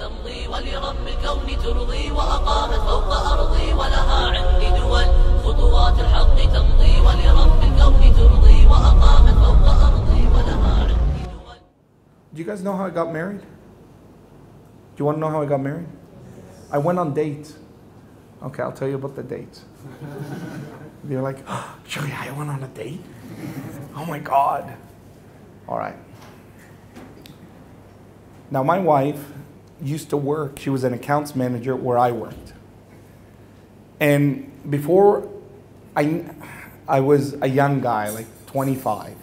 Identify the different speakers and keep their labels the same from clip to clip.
Speaker 1: تمضي ولرب الكون ترضي وأقامت فوق أرضي ولها عندي دول خطوات الحق تمضي ولرب الكون ترضي وأقامت فوق أرضي ولها عندي دول.
Speaker 2: Do you guys know how I got married? Do you want to know how I got married? I went on dates. Okay, I'll tell you about the dates. You're like, oh, Yahya, I went on a date? Oh my God. All right. Now my wife used to work, she was an accounts manager where I worked. And before I was a young guy, like 25.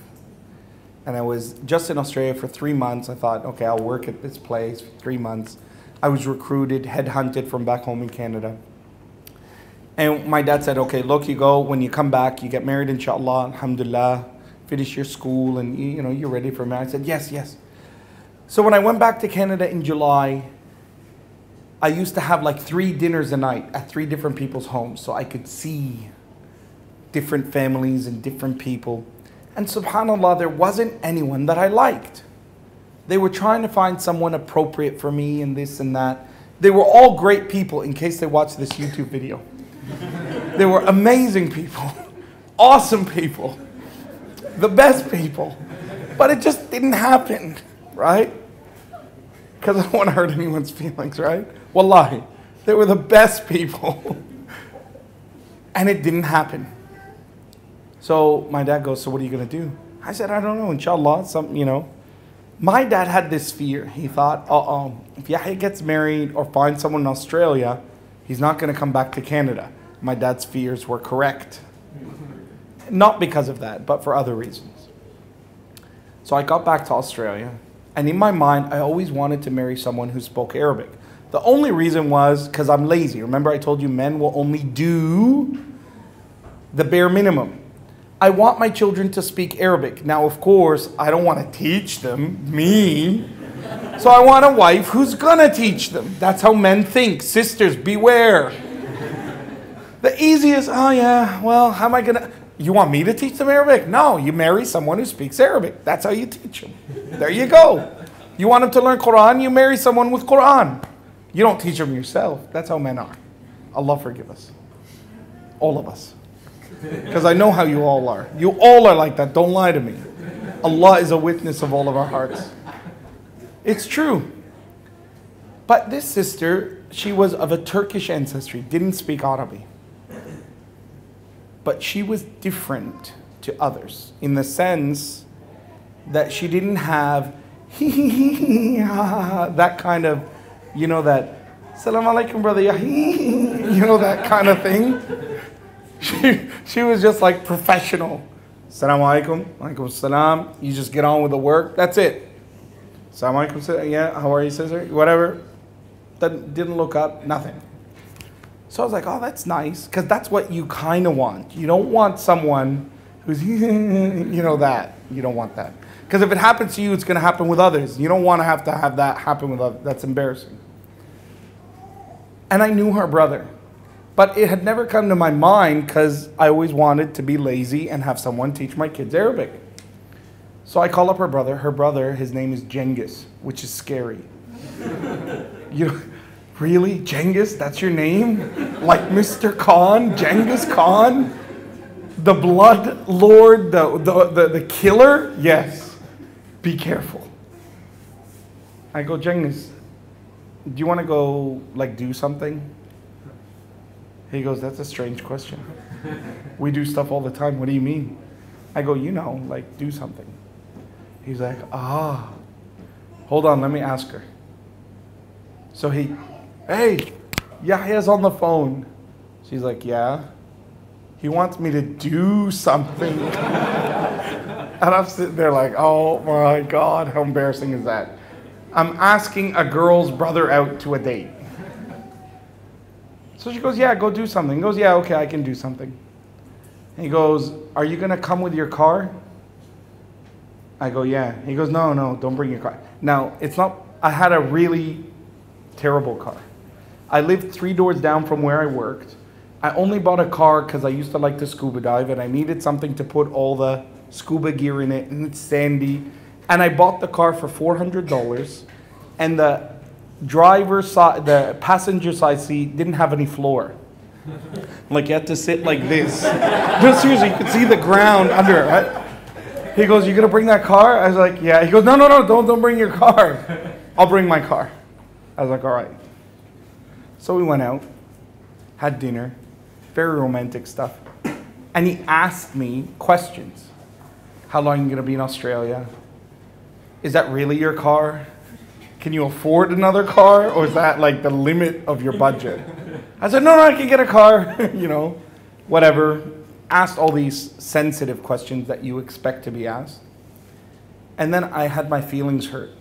Speaker 2: And I was just in Australia for 3 months. I thought, okay, I'll work at this place for 3 months. I was recruited, headhunted from back home in Canada. And my dad said, okay, look, you go, when you come back, you get married, inshallah, alhamdulillah, finish your school, and you know, you're ready for marriage. I said, yes, yes. So when I went back to Canada in July, I used to have like 3 dinners a night at 3 different people's homes, so I could see different families and different people. And subhanAllah, there wasn't anyone that I liked. They were trying to find someone appropriate for me and this and that. They were all great people in case they watch this YouTube video. They were amazing people, awesome people, the best people. But it just didn't happen, right? Because I don't want to hurt anyone's feelings, right? Wallahi, they were the best people. And it didn't happen. So my dad goes, so what are you going to do? I said, I don't know, inshallah, something, you know. My dad had this fear. He thought, if Yahya gets married or finds someone in Australia, he's not going to come back to Canada. My dad's fears were correct. Not because of that, but for other reasons. So I got back to Australia, and in my mind, I always wanted to marry someone who spoke Arabic. The only reason was because I'm lazy. Remember I told you men will only do the bare minimum. I want my children to speak Arabic. Now, of course, I don't want to teach them, me. So I want a wife who's gonna teach them. That's how men think. Sisters, beware. The easiest, oh yeah, well, how am I gonna, you want me to teach them Arabic? No, you marry someone who speaks Arabic. That's how you teach them. There you go. You want them to learn Quran, you marry someone with Quran. You don't teach them yourself. That's how men are. Allah forgive us. All of us. Because I know how you all are. You all are like that. Don't lie to me. Allah is a witness of all of our hearts. It's true. But this sister, she was of a Turkish ancestry, didn't speak Arabic. But she was different to others in the sense that she didn't have that kind of, you know, that Assalamu alaikum, brother, you know, that kind of thing. She was just like professional. Assalamu alaikum, alaikum salam. You just get on with the work. That's it. Assalamu alaikum, yeah, how are you, sister? Whatever. Didn't look up, nothing. So I was like, oh, that's nice. Because that's what you kind of want. You don't want someone who's, you know, that. You don't want that. Because if it happens to you, it's going to happen with others. You don't want to have that happen with others. That's embarrassing. And I knew her brother. But it had never come to my mind because I always wanted to be lazy and have someone teach my kids Arabic. So I call up her brother. Her brother, his name is Genghis, which is scary. You really? Genghis? That's your name? Like Mr. Khan? Genghis Khan? The blood lord? The killer? Yes. Be careful. I go, Genghis, do you want to go like do something? He goes, that's a strange question. We do stuff all the time. What do you mean? I go, you know, like do something. He's like, hold on, let me ask her. So hey, Yahya's on the phone. She's like, yeah. He wants me to do something. And I'm sitting there like, oh my God, how embarrassing is that? I'm asking a girl's brother out to a date. So she goes, yeah, go do something. He goes, yeah, okay, I can do something. And he goes, are you going to come with your car? I go, yeah. He goes, no, don't bring your car. Now, it's not, I had a really terrible car. I lived 3 doors down from where I worked. I only bought a car because I used to like to scuba dive and I needed something to put all the scuba gear in it and it's sandy. And I bought the car for $400 and the driver's side, the passenger side seat didn't have any floor. Like you had to sit like this. No, seriously, you could see the ground under it, right? He goes, "You gonna bring that car?" I was like, "Yeah." He goes, "No, don't bring your car. I'll bring my car." I was like, "All right." So we went out, had dinner, very romantic stuff. And he asked me questions. How long are you gonna be in Australia? Is that really your car? Can you afford another car? Or is that like the limit of your budget? I said, no, I can get a car, whatever. Asked all these sensitive questions that you expect to be asked. And then I had my feelings hurt.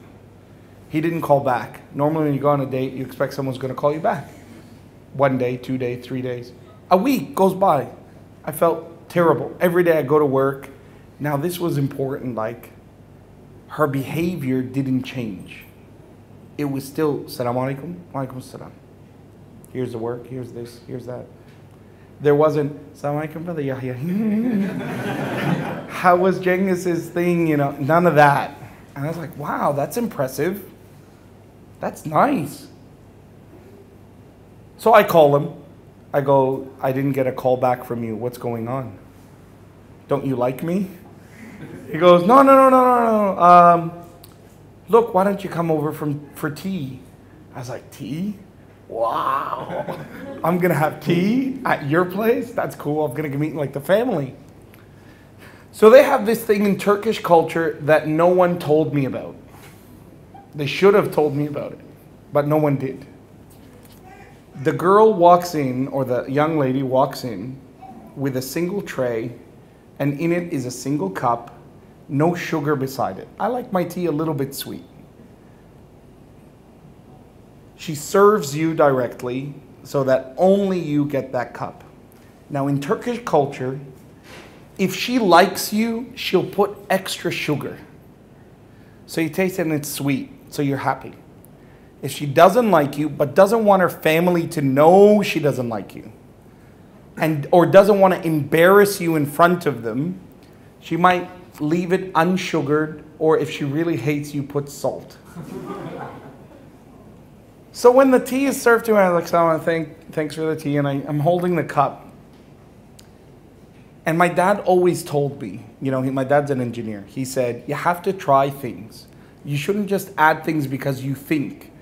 Speaker 2: He didn't call back. Normally when you go on a date, you expect someone's gonna call you back. 1 day, 2 days, 3 days. A week goes by. I felt terrible. Every day I go to work. Now this was important, like her behavior didn't change. It was still, Salam alaikum, wa alaikum salam. Here's the work, here's this, here's that. There wasn't, Salam alaikum, brother Yahya. How was Jengiz's thing, none of that. And I was like, wow, that's impressive. That's nice. So I call him. I go, I didn't get a call back from you. What's going on? Don't you like me? He goes, no. Look, why don't you come over for tea? I was like, tea? Wow. I'm going to have tea at your place? That's cool. I'm going to meet like the family. So they have this thing in Turkish culture that no one told me about. They should have told me about it, but no one did. The girl walks in, or the young lady walks in with a single tray, and in it is a single cup, no sugar beside it. I like my tea a little bit sweet. She serves you directly so that only you get that cup. Now in Turkish culture, if she likes you, she'll put extra sugar. So you taste it and it's sweet, so you're happy. If she doesn't like you, but doesn't want her family to know she doesn't like you, or doesn't want to embarrass you in front of them, she might leave it unsugared, or if she really hates you, put salt. So when the tea is served to me, I was like, thanks for the tea, and I'm holding the cup. And my dad always told me, my dad's an engineer. He said, you have to try things. You shouldn't just add things because you think.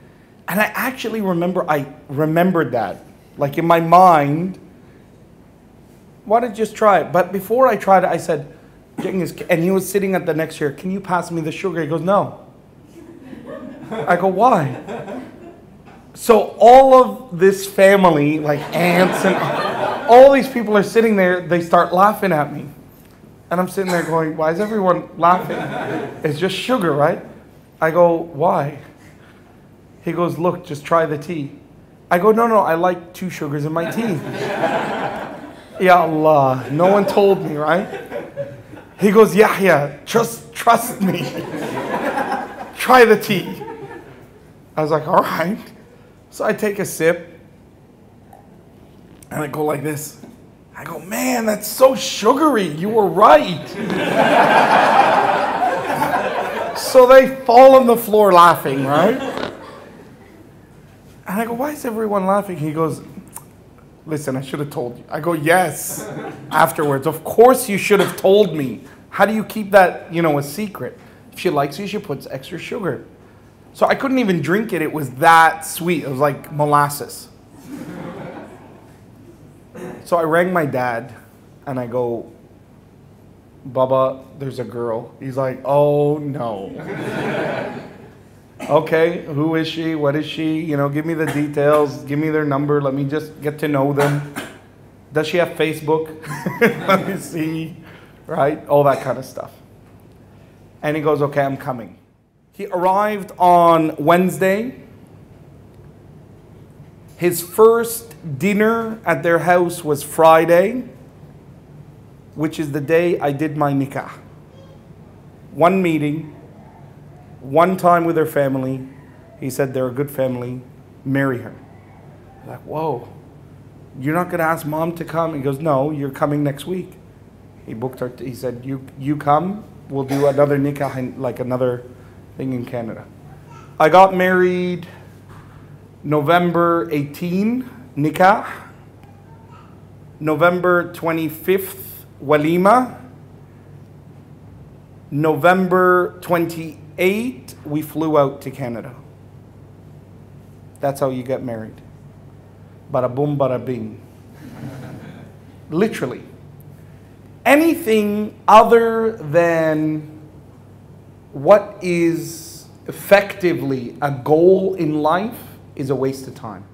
Speaker 2: And I actually remembered that. Like in my mind, why don't you just try it? But before I tried it, I said, and he was sitting at the next chair, can you pass me the sugar? He goes, no. I go, why? So all of this family, like aunts and all these people are sitting there, they start laughing at me. And I'm sitting there going, why is everyone laughing? It's just sugar, right? I go, why? He goes, look, just try the tea. I go, no, I like 2 sugars in my tea. Ya Allah, no one told me, right? He goes, Yahya, just trust me. Try the tea. I was like, all right. So I take a sip, and I go like this. I go, man, that's so sugary. You were right. So they fall on the floor laughing, right? And I go, why is everyone laughing? He goes, listen, I should have told you. I go, yes, afterwards. Of course you should have told me. How do you keep that, a secret? If she likes you, she puts extra sugar. So I couldn't even drink it. It was that sweet. It was like molasses. So I rang my dad, and I go, Baba, there's a girl. He's like, oh, no. Okay, who is she? What is she? Give me the details. Give me their number. Let me just get to know them. Does she have Facebook? Let me see. Right? All that kind of stuff. And he goes, okay, I'm coming. He arrived on Wednesday. His first dinner at their house was Friday, which is the day I did my nikah. One meeting. One time with her family. He said they're a good family. Marry her. I'm like, whoa. You're not going to ask mom to come? He goes, no, you're coming next week. He booked her. He said, you come. We'll do another nikah, like another thing in Canada. I got married November 18, nikah. November 25th, walima. November 28th, we flew out to Canada. That's how you get married. Bada boom, bada bing. Literally. Anything other than what is effectively a goal in life is a waste of time.